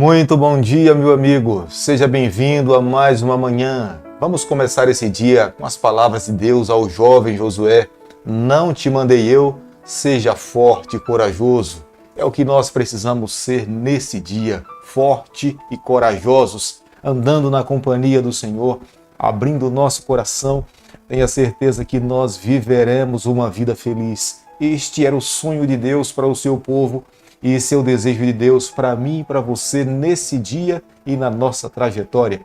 Muito bom dia, meu amigo. Seja bem-vindo a mais uma manhã. Vamos começar esse dia com as palavras de Deus ao jovem Josué. Não te mandei eu, seja forte e corajoso. É o que nós precisamos ser nesse dia, forte e corajosos, andando na companhia do Senhor, abrindo o nosso coração. Tenha certeza que nós viveremos uma vida feliz. Este era o sonho de Deus para o seu povo. E esse é o desejo de Deus para mim e para você nesse dia e na nossa trajetória.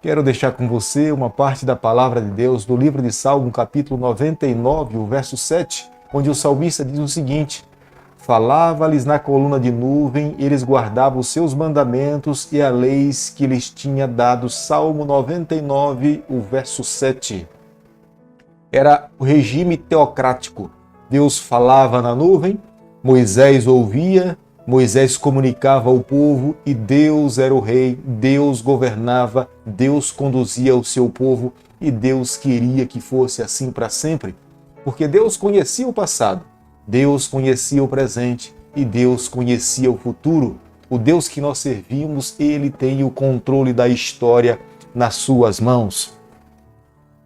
Quero deixar com você uma parte da palavra de Deus do livro de Salmo, capítulo 99, o verso 7, onde o salmista diz o seguinte: falava-lhes na coluna de nuvem, eles guardavam os seus mandamentos e a leis que lhes tinha dado. Salmo 99, o verso 7. Era o regime teocrático. Deus falava na nuvem, Moisés ouvia, Moisés comunicava ao povo e Deus era o rei, Deus governava, Deus conduzia o seu povo e Deus queria que fosse assim para sempre, porque Deus conhecia o passado, Deus conhecia o presente e Deus conhecia o futuro. O Deus que nós servimos, ele tem o controle da história nas suas mãos.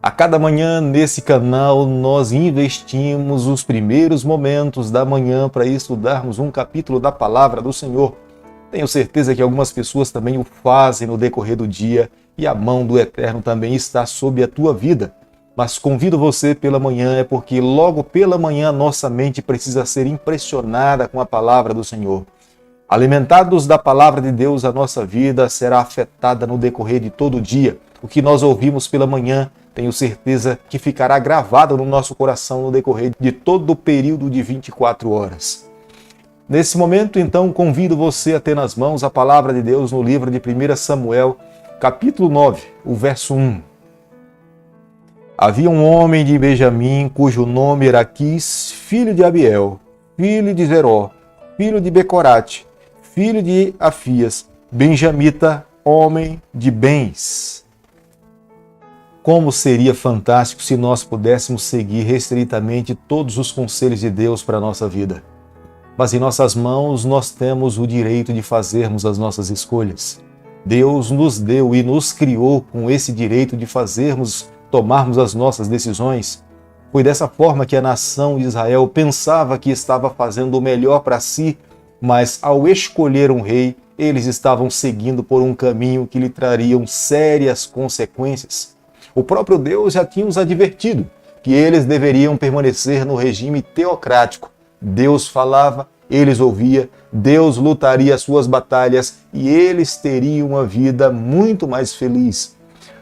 A cada manhã nesse canal nós investimos os primeiros momentos da manhã para estudarmos um capítulo da palavra do Senhor. Tenho certeza que algumas pessoas também o fazem no decorrer do dia e a mão do Eterno também está sobre a tua vida. Mas convido você pela manhã, é porque logo pela manhã nossa mente precisa ser impressionada com a palavra do Senhor. Alimentados da palavra de Deus, a nossa vida será afetada no decorrer de todo o dia. O que nós ouvimos pela manhã, tenho certeza que ficará gravado no nosso coração no decorrer de todo o período de 24 horas. Nesse momento, então, convido você a ter nas mãos a palavra de Deus no livro de 1 Samuel, capítulo 9, o verso 1. Havia um homem de Benjamim, cujo nome era Quis, filho de Abiel, filho de Zeró, filho de Becorate, filho de Afias, benjamita, homem de bens. Como seria fantástico se nós pudéssemos seguir restritamente todos os conselhos de Deus para a nossa vida. Mas em nossas mãos nós temos o direito de fazermos as nossas escolhas. Deus nos deu e nos criou com esse direito de tomarmos as nossas decisões. Foi dessa forma que a nação de Israel pensava que estava fazendo o melhor para si, mas ao escolher um rei, eles estavam seguindo por um caminho que lhe trariam sérias consequências. O próprio Deus já tinha os advertido que eles deveriam permanecer no regime teocrático. Deus falava, eles ouviam, Deus lutaria as suas batalhas e eles teriam uma vida muito mais feliz.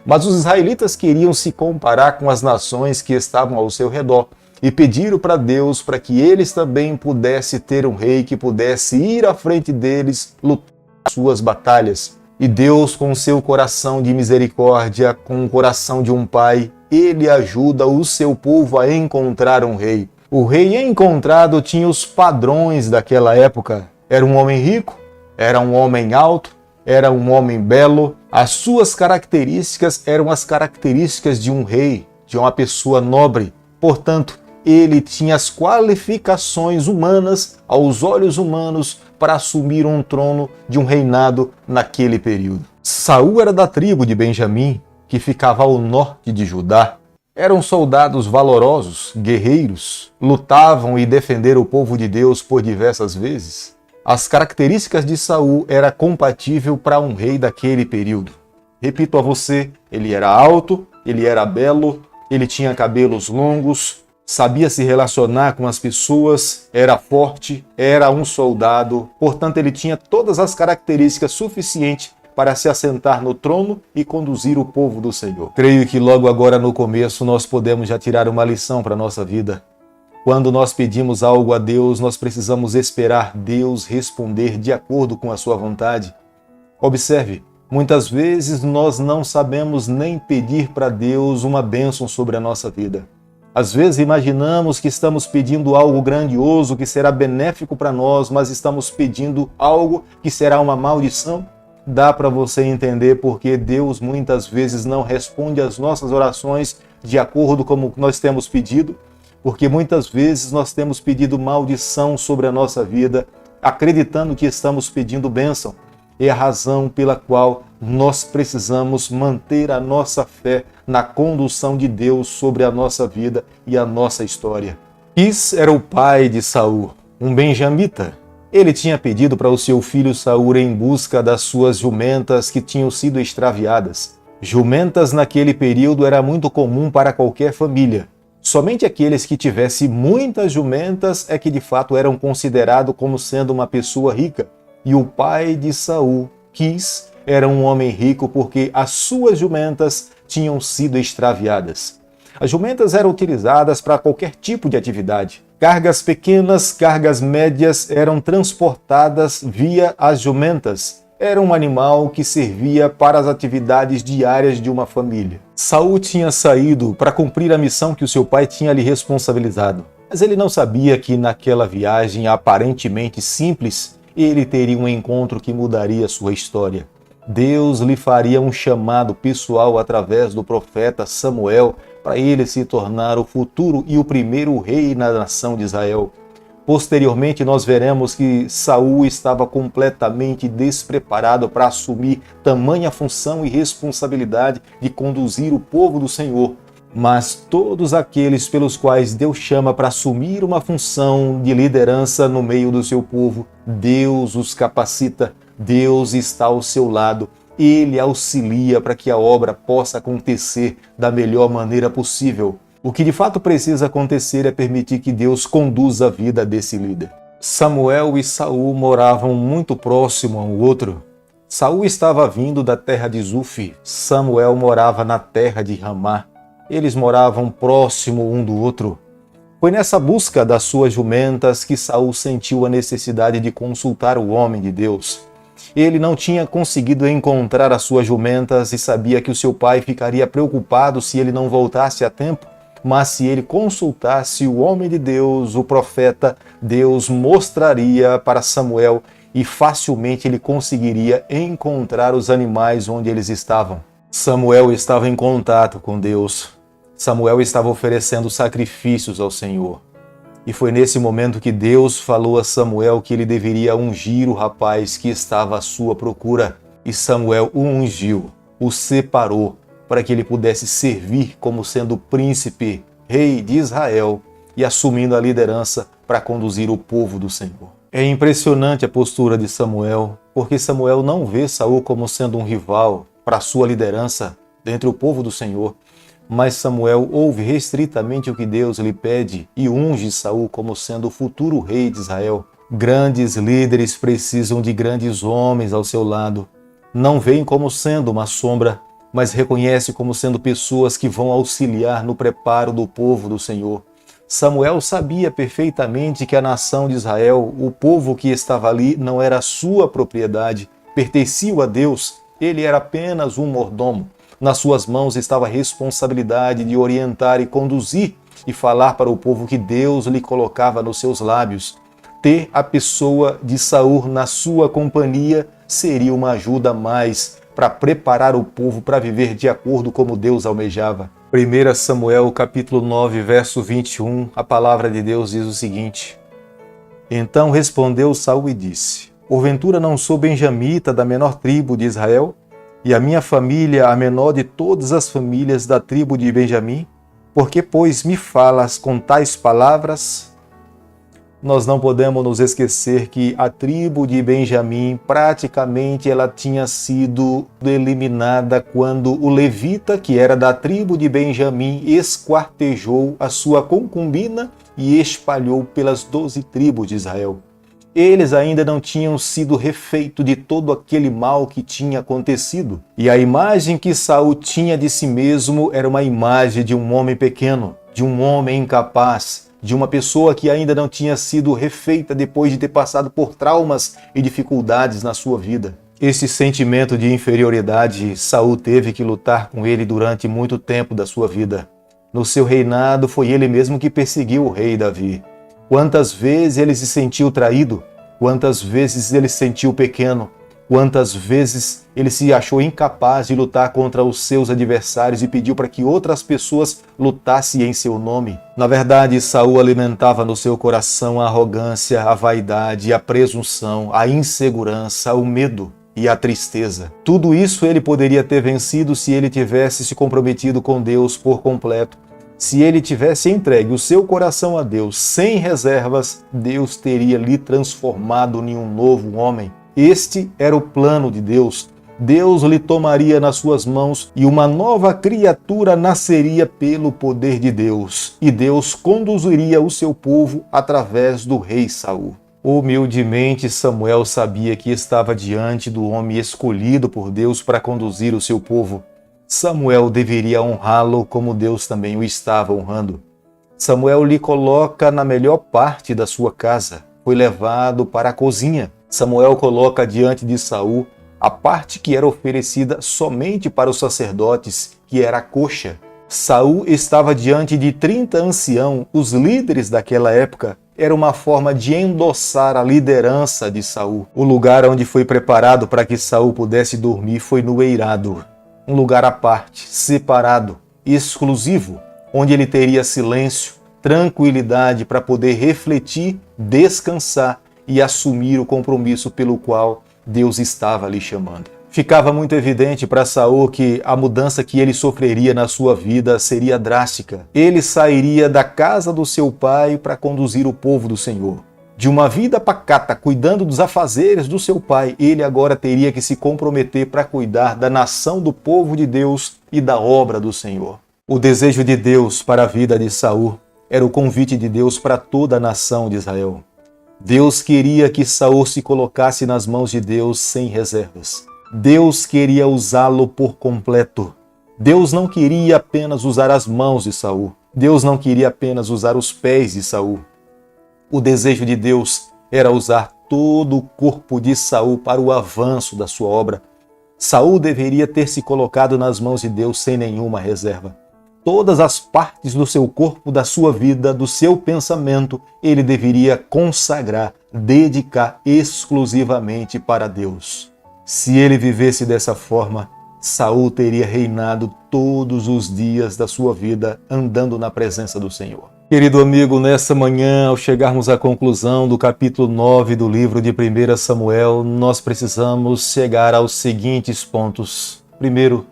Mas os israelitas queriam se comparar com as nações que estavam ao seu redor e pediram para Deus para que eles também pudessem ter um rei que pudesse ir à frente deles lutar as suas batalhas. E Deus, com seu coração de misericórdia, com o coração de um pai, ele ajuda o seu povo a encontrar um rei. O rei encontrado tinha os padrões daquela época. Era um homem rico, era um homem alto, era um homem belo. As suas características eram as características de um rei, de uma pessoa nobre. Portanto, ele tinha as qualificações humanas, aos olhos humanos, para assumir um trono de um reinado naquele período. Saul era da tribo de Benjamim, que ficava ao norte de Judá. Eram soldados valorosos, guerreiros, lutavam e defenderam o povo de Deus por diversas vezes. As características de Saul eram compatíveis para um rei daquele período. Repito a você, ele era alto, ele era belo, ele tinha cabelos longos, sabia se relacionar com as pessoas, era forte, era um soldado, portanto ele tinha todas as características suficientes para se assentar no trono e conduzir o povo do Senhor. Creio que logo agora no começo nós podemos já tirar uma lição para a nossa vida. Quando nós pedimos algo a Deus, nós precisamos esperar Deus responder de acordo com a sua vontade. Observe, muitas vezes nós não sabemos nem pedir para Deus uma bênção sobre a nossa vida. Às vezes imaginamos que estamos pedindo algo grandioso que será benéfico para nós, mas estamos pedindo algo que será uma maldição. Dá para você entender porque Deus muitas vezes não responde às nossas orações de acordo com o que nós temos pedido, porque muitas vezes nós temos pedido maldição sobre a nossa vida, acreditando que estamos pedindo bênção. é a razão pela qual nós precisamos manter a nossa fé na condução de Deus sobre a nossa vida e a nossa história. Quis era o pai de Saul, um benjamita. Ele tinha pedido para o seu filho Saul em busca das suas jumentas que tinham sido extraviadas. Jumentas naquele período era muito comum para qualquer família. Somente aqueles que tivessem muitas jumentas é que de fato eram considerados como sendo uma pessoa rica. E o pai de Saul, Quis, era um homem rico porque as suas jumentas tinham sido extraviadas. As jumentas eram utilizadas para qualquer tipo de atividade. Cargas pequenas, cargas médias eram transportadas via as jumentas. Era um animal que servia para as atividades diárias de uma família. Saul tinha saído para cumprir a missão que o seu pai tinha lhe responsabilizado. Mas ele não sabia que naquela viagem aparentemente simples, ele teria um encontro que mudaria sua história. Deus lhe faria um chamado pessoal através do profeta Samuel para ele se tornar o futuro e o primeiro rei na nação de Israel. Posteriormente, nós veremos que Saul estava completamente despreparado para assumir tamanha função e responsabilidade de conduzir o povo do Senhor. Mas todos aqueles pelos quais Deus chama para assumir uma função de liderança no meio do seu povo, Deus os capacita, Deus está ao seu lado, Ele auxilia para que a obra possa acontecer da melhor maneira possível. O que de fato precisa acontecer é permitir que Deus conduza a vida desse líder. Samuel e Saul moravam muito próximo um ao outro. Saul estava vindo da terra de Zuf, Samuel morava na terra de Ramá. Eles moravam próximo um do outro. Foi nessa busca das suas jumentas que Saul sentiu a necessidade de consultar o homem de Deus. Ele não tinha conseguido encontrar as suas jumentas e sabia que o seu pai ficaria preocupado se ele não voltasse a tempo. Mas se ele consultasse o homem de Deus, o profeta, Deus mostraria para Samuel e facilmente ele conseguiria encontrar os animais onde eles estavam. Samuel estava em contato com Deus. Samuel estava oferecendo sacrifícios ao Senhor. E foi nesse momento que Deus falou a Samuel que ele deveria ungir o rapaz que estava à sua procura. E Samuel o ungiu, o separou, para que ele pudesse servir como sendo príncipe, rei de Israel e assumindo a liderança para conduzir o povo do Senhor. É impressionante a postura de Samuel, porque Samuel não vê Saul como sendo um rival para a sua liderança dentre o povo do Senhor, mas Samuel ouve restritamente o que Deus lhe pede e unge Saul como sendo o futuro rei de Israel. Grandes líderes precisam de grandes homens ao seu lado. Não veem como sendo uma sombra, mas reconhece como sendo pessoas que vão auxiliar no preparo do povo do Senhor. Samuel sabia perfeitamente que a nação de Israel, o povo que estava ali, não era sua propriedade, pertencia a Deus, ele era apenas um mordomo. Nas suas mãos estava a responsabilidade de orientar e conduzir e falar para o povo que Deus lhe colocava nos seus lábios. Ter a pessoa de Saul na sua companhia seria uma ajuda a mais para preparar o povo para viver de acordo como Deus almejava. 1 Samuel capítulo 9, verso 21, a palavra de Deus diz o seguinte: Então respondeu Saul e disse: Porventura não sou benjamita da menor tribo de Israel? E a minha família a menor de todas as famílias da tribo de Benjamim? Por que, pois, me falas com tais palavras? Nós não podemos nos esquecer que a tribo de Benjamim, praticamente ela tinha sido eliminada quando o levita, que era da tribo de Benjamim, esquartejou a sua concubina e espalhou pelas 12 tribos de Israel. Eles ainda não tinham sido refeitos de todo aquele mal que tinha acontecido. E a imagem que Saul tinha de si mesmo era uma imagem de um homem pequeno, de um homem incapaz, de uma pessoa que ainda não tinha sido refeita depois de ter passado por traumas e dificuldades na sua vida. Esse sentimento de inferioridade, Saul teve que lutar com ele durante muito tempo da sua vida. No seu reinado, foi ele mesmo que perseguiu o rei Davi. Quantas vezes ele se sentiu traído, quantas vezes ele se sentiu pequeno, quantas vezes ele se achou incapaz de lutar contra os seus adversários e pediu para que outras pessoas lutassem em seu nome. Na verdade, Saul alimentava no seu coração a arrogância, a vaidade, a presunção, a insegurança, o medo. e a tristeza. Tudo isso ele poderia ter vencido se ele tivesse se comprometido com Deus por completo. Se ele tivesse entregue o seu coração a Deus sem reservas, Deus teria lhe transformado em um novo homem. Este era o plano de Deus. Deus lhe tomaria nas suas mãos e uma nova criatura nasceria pelo poder de Deus. E Deus conduziria o seu povo através do rei Saul. Humildemente, Samuel sabia que estava diante do homem escolhido por Deus para conduzir o seu povo. Samuel deveria honrá-lo como Deus também o estava honrando. Samuel lhe coloca na melhor parte da sua casa. Foi levado para a cozinha. Samuel coloca diante de Saul a parte que era oferecida somente para os sacerdotes, que era a coxa. Saul estava diante de 30 anciãos, os líderes daquela época. Era uma forma de endossar a liderança de Saul. O lugar onde foi preparado para que Saul pudesse dormir foi no eirado. Um lugar à parte, separado, exclusivo, onde ele teria silêncio, tranquilidade para poder refletir, descansar e assumir o compromisso pelo qual Deus estava lhe chamando. Ficava muito evidente para Saul que a mudança que ele sofreria na sua vida seria drástica. Ele sairia da casa do seu pai para conduzir o povo do Senhor. De uma vida pacata, cuidando dos afazeres do seu pai, ele agora teria que se comprometer para cuidar da nação do povo de Deus e da obra do Senhor. O desejo de Deus para a vida de Saul era o convite de Deus para toda a nação de Israel. Deus queria que Saul se colocasse nas mãos de Deus sem reservas. Deus queria usá-lo por completo. Deus não queria apenas usar as mãos de Saul. Deus não queria apenas usar os pés de Saul. O desejo de Deus era usar todo o corpo de Saul para o avanço da sua obra. Saul deveria ter se colocado nas mãos de Deus sem nenhuma reserva. Todas as partes do seu corpo, da sua vida, do seu pensamento, ele deveria consagrar, dedicar exclusivamente para Deus. Se ele vivesse dessa forma, Saul teria reinado todos os dias da sua vida andando na presença do Senhor. Querido amigo, nessa manhã, ao chegarmos à conclusão do capítulo 9 do livro de 1 Samuel, nós precisamos chegar aos seguintes pontos. Primeiro,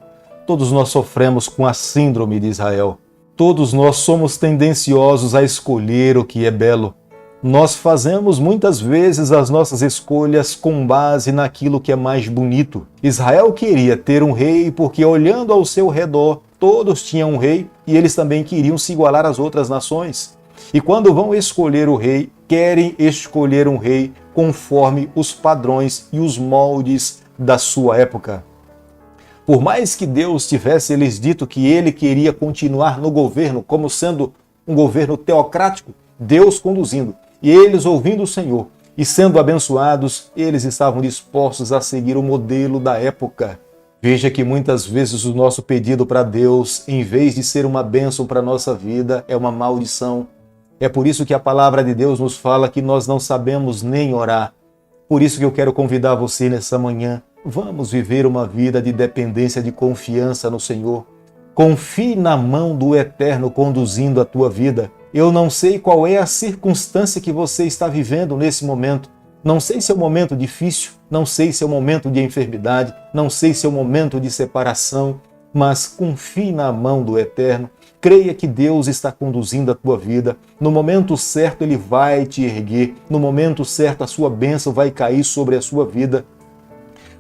todos nós sofremos com a síndrome de Israel. Todos nós somos tendenciosos a escolher o que é belo. Nós fazemos muitas vezes as nossas escolhas com base naquilo que é mais bonito. Israel queria ter um rei porque, olhando ao seu redor, todos tinham um rei e eles também queriam se igualar às outras nações. E quando vão escolher o rei, querem escolher um rei conforme os padrões e os moldes da sua época. Por mais que Deus tivesse lhes dito que ele queria continuar no governo como sendo um governo teocrático, Deus conduzindo, e eles ouvindo o Senhor e sendo abençoados, eles estavam dispostos a seguir o modelo da época. Veja que muitas vezes o nosso pedido para Deus, em vez de ser uma bênção para a nossa vida, é uma maldição. É por isso que a palavra de Deus nos fala que nós não sabemos nem orar. Por isso que eu quero convidar você nessa manhã. Vamos viver uma vida de dependência, de confiança no Senhor. Confie na mão do Eterno conduzindo a tua vida. Eu não sei qual é a circunstância que você está vivendo nesse momento. Não sei se é um momento difícil, não sei se é um momento de enfermidade, não sei se é um momento de separação, mas confie na mão do Eterno. Creia que Deus está conduzindo a tua vida. No momento certo, Ele vai te erguer. No momento certo, a sua bênção vai cair sobre a sua vida.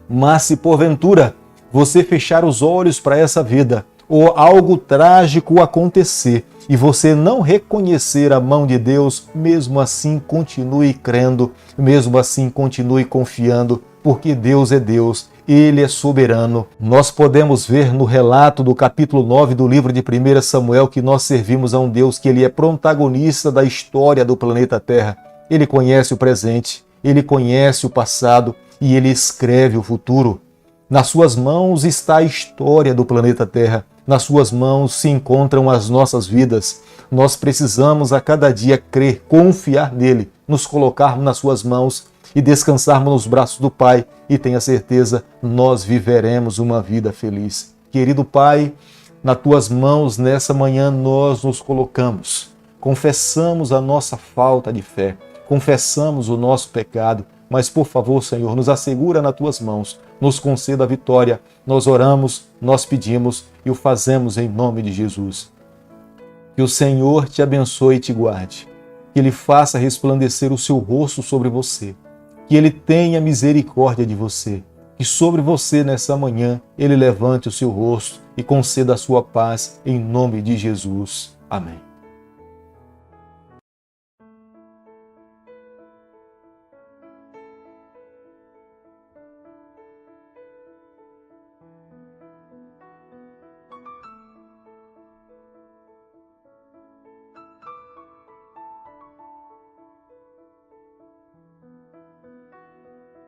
Mas se porventura você fechar os olhos para essa vida, ou algo trágico acontecer, e você não reconhecer a mão de Deus, mesmo assim continue crendo, mesmo assim continue confiando, porque Deus é Deus, Ele é soberano. Nós podemos ver no relato do capítulo 9 do livro de 1 Samuel que nós servimos a um Deus que Ele é protagonista da história do planeta Terra. Ele conhece o presente, Ele conhece o passado e Ele escreve o futuro. Nas suas mãos está a história do planeta Terra. Nas suas mãos se encontram as nossas vidas. Nós precisamos a cada dia crer, confiar nele, nos colocarmos nas suas mãos e descansarmos nos braços do Pai. E tenha certeza, nós viveremos uma vida feliz. Querido Pai, nas tuas mãos nessa manhã nós nos colocamos. Confessamos a nossa falta de fé, confessamos o nosso pecado, mas por favor, Senhor, nos assegura nas tuas mãos, nos conceda a vitória. Nós oramos, nós pedimos e o fazemos em nome de Jesus. Que o Senhor te abençoe e te guarde, que Ele faça resplandecer o seu rosto sobre você, que Ele tenha misericórdia de você, que sobre você nessa manhã Ele levante o seu rosto e conceda a sua paz em nome de Jesus. Amém.